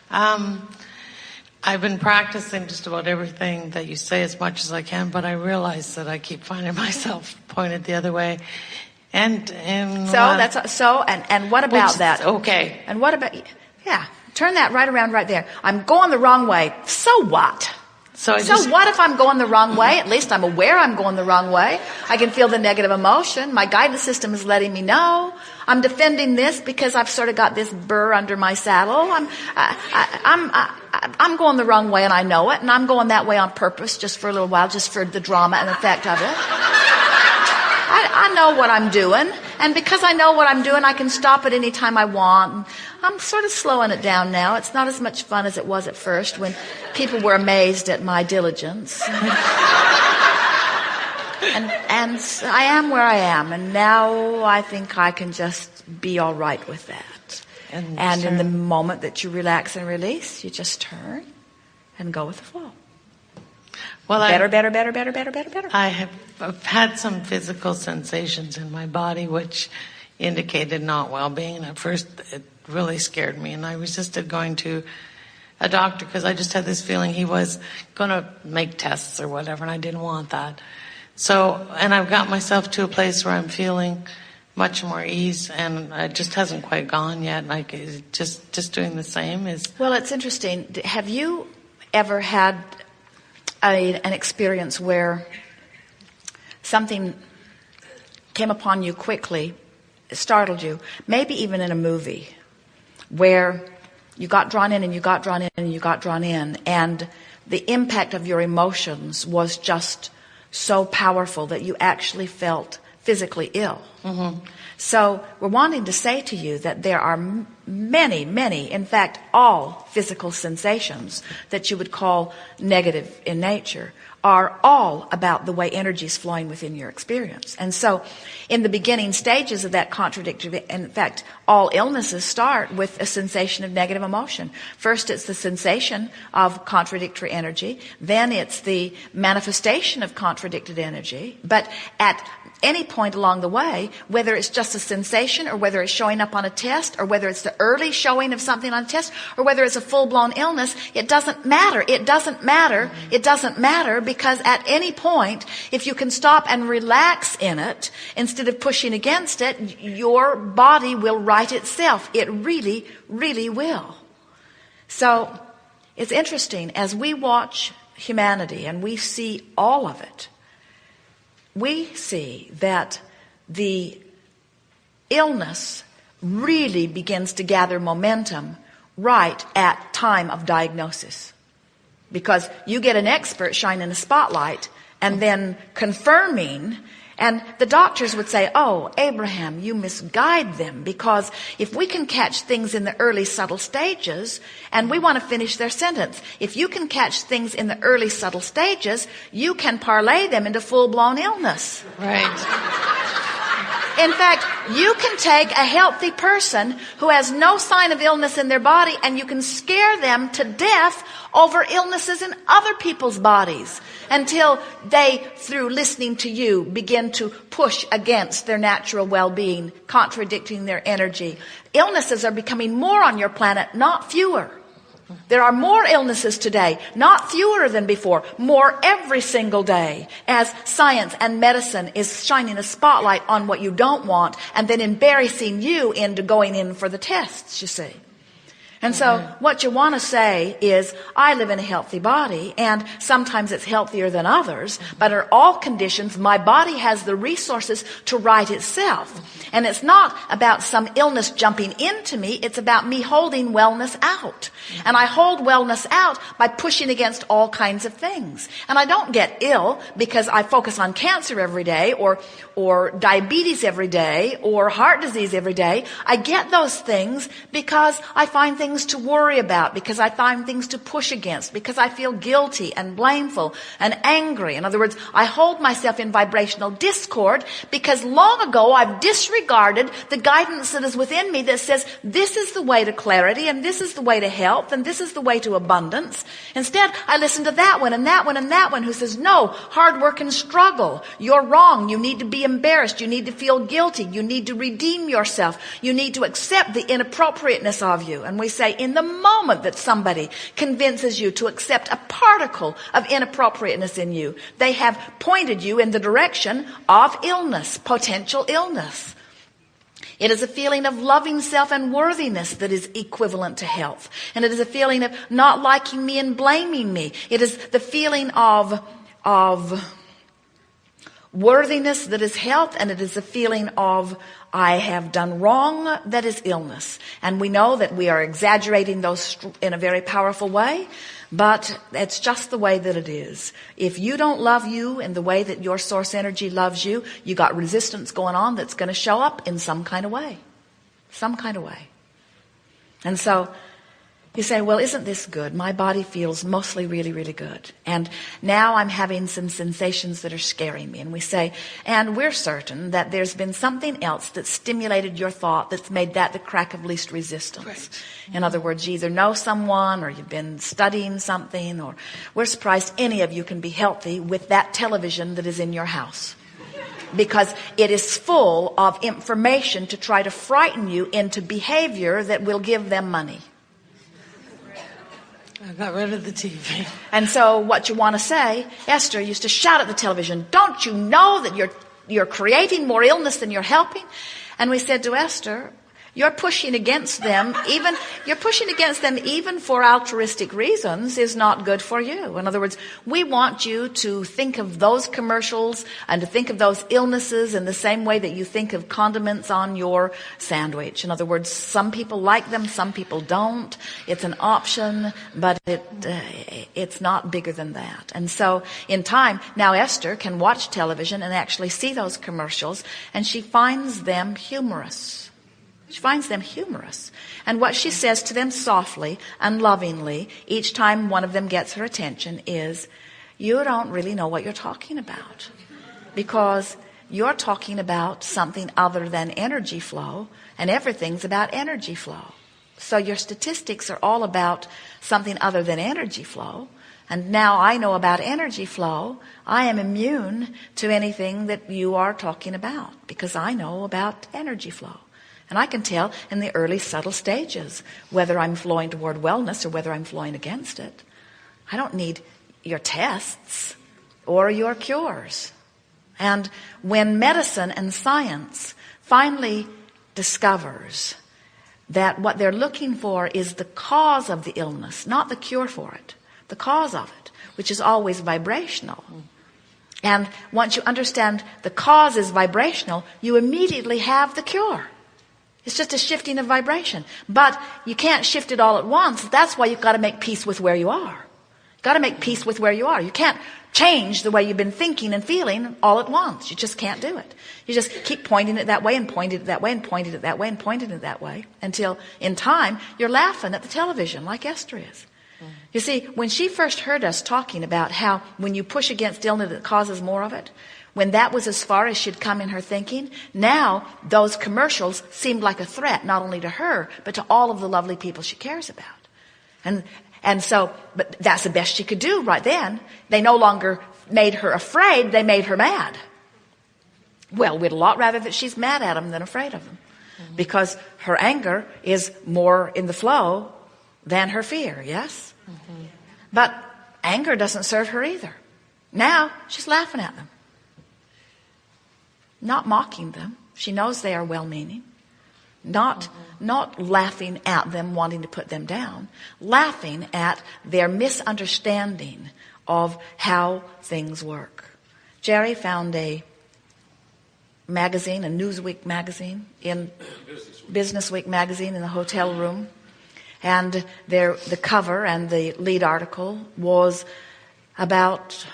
I've been practicing just about everything that you say as much as I can, but I realize that I keep finding myself pointed the other way. And what about that? Okay. And what about, turn that right around right there. I'm going the wrong way. So what? So what if I'm going the wrong way? At least I'm aware I'm going the wrong way. I can feel the negative emotion. My guidance system is letting me know. I'm defending this because I've sort of got this burr under my saddle. I'm going the wrong way and I know it, and I'm going that way on purpose just for a little while, just for the drama and effect of it. I know what I'm doing, and because I know what I'm doing, I can stop it any time I want. I'm sort of slowing it down now. It's not as much fun as it was at first when people were amazed at my diligence. And I am where I am, and now I think I can just be all right with that. And in the moment that you relax and release, you just turn and go with the flow. Well, better. I've had some physical sensations in my body which indicated not well-being. At first, it really scared me, and I resisted going to a doctor because I just had this feeling he was going to make tests or whatever, and I didn't want that. So, and I've got myself to a place where I'm feeling much more ease, and it just hasn't quite gone yet. Like, just doing the same is... Well, it's interesting. Have you ever had an experience where something came upon you quickly, startled you, maybe even in a movie, where you got drawn in and you got drawn in and you got drawn in, and the impact of your emotions was just so powerful that you actually felt physically ill? Mm-hmm. So we're wanting to say to you that there are many, in fact, all physical sensations that you would call negative in nature are all about the way energy is flowing within your experience. And so in the beginning stages of that contradictory, in fact, all illnesses start with a sensation of negative emotion. First, it's the sensation of contradictory energy. Then it's the manifestation of contradicted energy. But at any point along the way, whether it's just a sensation or whether it's showing up on a test or whether it's the early showing of something on a test or whether it's a full-blown illness, it doesn't matter. It doesn't matter. It doesn't matter, because at any point, if you can stop and relax in it instead of pushing against it, your body will right itself. It really, really will. So it's interesting, as we watch humanity and we see all of it, we see that the illness really begins to gather momentum right at time of diagnosis. Because you get an expert shining a spotlight and then confirming, and the doctors would say, "Oh, Abraham, you misguide them, because if we can catch things in the early subtle stages," and we want to finish their sentence, "if you can catch things in the early subtle stages, you can parlay them into full-blown illness." Right. In fact, you can take a healthy person who has no sign of illness in their body and you can scare them to death over illnesses in other people's bodies until they, through listening to you, begin to push against their natural well-being, contradicting their energy. Illnesses are becoming more on your planet, not fewer. There are more illnesses today, not fewer than before, more every single day, as science and medicine is shining a spotlight on what you don't want and then embarrassing you into going in for the tests, you see. And so what you want to say is, I live in a healthy body, and sometimes it's healthier than others, but in all conditions, my body has the resources to right itself. And it's not about some illness jumping into me, it's about me holding wellness out. And I hold wellness out by pushing against all kinds of things. And I don't get ill because I focus on cancer every day, or diabetes every day, or heart disease every day. I get those things because I find things to worry about, because I find things to push against, because I feel guilty and blameful and angry. In other words, I hold myself in vibrational discord because long ago I've disregarded the guidance that is within me that says this is the way to clarity, and this is the way to health, and this is the way to abundance. Instead, I listen to that one and that one and that one who says, no, hard work and struggle. You're wrong. You need to be embarrassed. You need to feel guilty. You need to redeem yourself. You need to accept the inappropriateness of you. And we say, say, in the moment that somebody convinces you to accept a particle of inappropriateness in you, they have pointed you in the direction of illness, potential illness. It is a feeling of loving self and worthiness that is equivalent to health. And it is a feeling of not liking me and blaming me. It is the feeling of worthiness that is health, and it is a feeling of I have done wrong that is illness. And we know that we are exaggerating those in a very powerful way, but it's just the way that it is. If you don't love you in the way that your source energy loves you, you got resistance going on that's going to show up in some kind of way. Some kind of way. And so you say, well, isn't this good? My body feels mostly really, really good. And now I'm having some sensations that are scaring me. And we say, and we're certain that there's been something else that stimulated your thought that's made that the crack of least resistance. Right. In other words, you either know someone or you've been studying something, or we're surprised any of you can be healthy with that television that is in your house. Because it is full of information to try to frighten you into behavior that will give them money. I got rid of the TV. And so what you want to say, Esther used to shout at the television, don't you know that you're creating more illness than you're helping? And we said to Esther, you're pushing against them even for altruistic reasons is not good for you. In other words, we want you to think of those commercials and to think of those illnesses in the same way that you think of condiments on your sandwich. In other words, some people like them, some people don't. It's an option, but it's not bigger than that. And so in time, now Esther can watch television and actually see those commercials, and she finds them humorous. She finds them humorous. And what she says to them softly and lovingly each time one of them gets her attention is, you don't really know what you're talking about, because you're talking about something other than energy flow, and everything's about energy flow. So your statistics are all about something other than energy flow. And now I know about energy flow. I am immune to anything that you are talking about because I know about energy flow. And I can tell in the early subtle stages whether I'm flowing toward wellness or whether I'm flowing against it. I don't need your tests or your cures. And when medicine and science finally discovers that what they're looking for is the cause of the illness, not the cure for it, the cause of it, which is always vibrational. And once you understand the cause is vibrational, you immediately have the cure. It's just a shifting of vibration. But you can't shift it all at once. That's why you've got to make peace with where you are. You've got to make peace with where you are. You can't change the way you've been thinking and feeling all at once. You just can't do it. You just keep pointing it that way and pointing it that way and pointing it that way and pointing it that way until in time you're laughing at the television like Esther is. You see, when she first heard us talking about how when you push against illness it causes more of it, when that was as far as she'd come in her thinking, now those commercials seemed like a threat, not only to her, but to all of the lovely people she cares about. And so, but that's the best she could do right then. They no longer made her afraid, they made her mad. Well, we'd a lot rather that she's mad at them than afraid of them. Mm-hmm. Because her anger is more in the flow than her fear, yes? Mm-hmm. But anger doesn't serve her either. Now she's laughing at them. Not mocking them. She knows they are well-meaning. Not laughing at them, wanting to put them down. Laughing at their misunderstanding of how things work. Jerry found a magazine, a Newsweek magazine, in Business Week magazine in the hotel room. And the cover and the lead article was about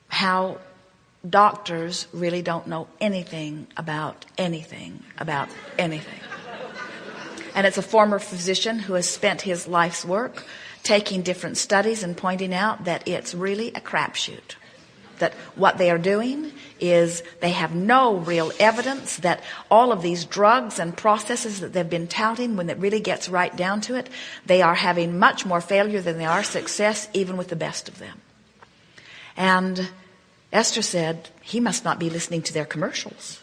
how doctors really don't know anything about anything about anything. And it's a former physician who has spent his life's work taking different studies and pointing out that it's really a crapshoot. That what they are doing is they have no real evidence that all of these drugs and processes that they've been touting, when it really gets right down to it, they are having much more failure than they are success, even with the best of them. And Esther said, he must not be listening to their commercials.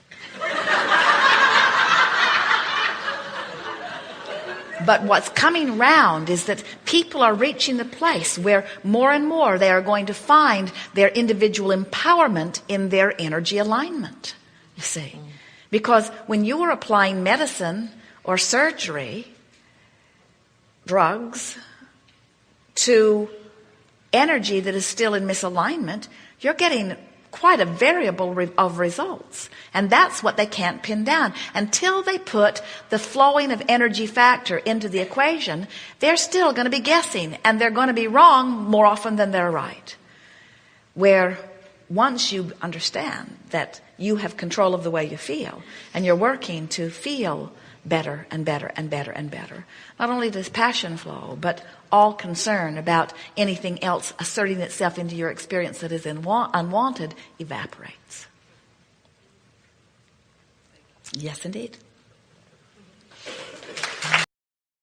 But what's coming round is that people are reaching the place where more and more they are going to find their individual empowerment in their energy alignment, you see. Because when you are applying medicine or surgery, drugs, to energy that is still in misalignment, you're getting quite a variable of results. And that's what they can't pin down. Until they put the flowing of energy factor into the equation, they're still going to be guessing, and they're going to be wrong more often than they're right. Where once you understand that you have control of the way you feel, and you're working to feel better and better and better and better, not only does passion flow, but all concern about anything else asserting itself into your experience that is unwanted evaporates. Yes, indeed.